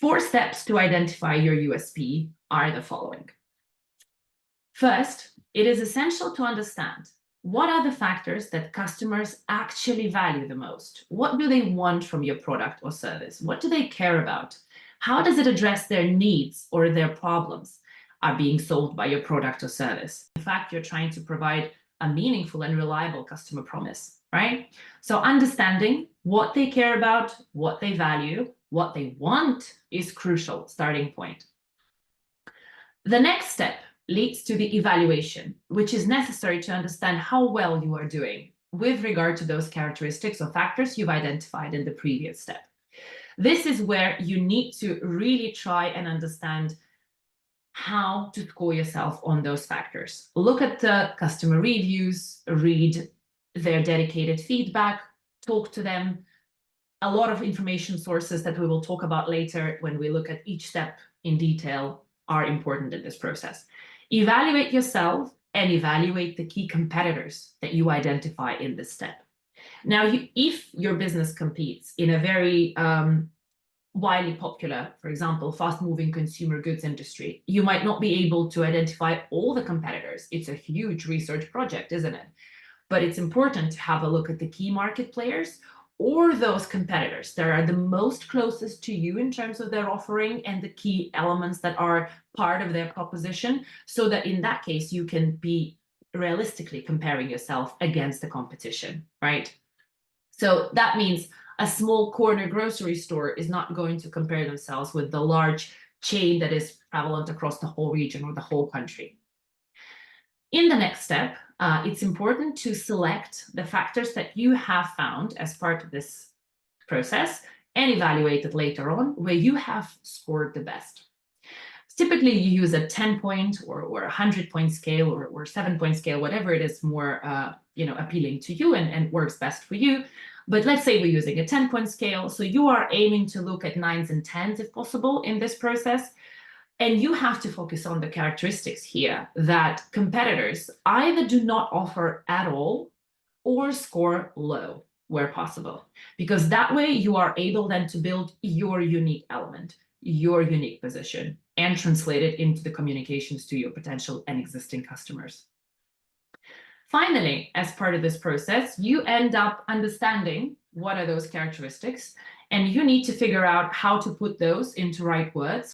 4 steps to identify your USP are the following. First, it is essential to understand what are the factors that customers actually value the most. What do they want from your product or service? What do they care about? How does it address their needs or their problems are being solved by your product or service? In fact, you're trying to provide a meaningful and reliable customer promise, right? So understanding what they care about, what they value, what they want is crucial starting point. The next step leads to the evaluation, which is necessary to understand how well you are doing with regard to those characteristics or factors you've identified in the previous step. This is where you need to really try and understand how to score yourself on those factors. Look at the customer reviews, read their dedicated feedback, talk to them. A lot of information sources that we will talk about later when we look at each step in detail are important in this process. Evaluate yourself and evaluate the key competitors that you identify in this step. Now, if your business competes in a very widely popular, for example, fast-moving consumer goods industry, you might not be able to identify all the competitors. It's a huge research project, isn't it? But it's important to have a look at the key market players or those competitors that are the most closest to you in terms of their offering and the key elements that are part of their proposition, so that in that case, you can be realistically comparing yourself against the competition, right? So that means a small corner grocery store is not going to compare themselves with the large chain that is prevalent across the whole region or the whole country. In the next step, it's important to select the factors that you have found as part of this process and evaluate it later on where you have scored the best. Typically, you use a 10-point or a 100-point scale or 7-point scale, whatever it is more appealing to you and works best for you. But let's say we're using a 10-point scale. So you are aiming to look at 9s and 10s if possible in this process. And you have to focus on the characteristics here that competitors either do not offer at all or score low where possible, because that way you are able then to build your unique element, your unique position, and translate it into the communications to your potential and existing customers. Finally, as part of this process, you end up understanding what are those characteristics, and you need to figure out how to put those into right words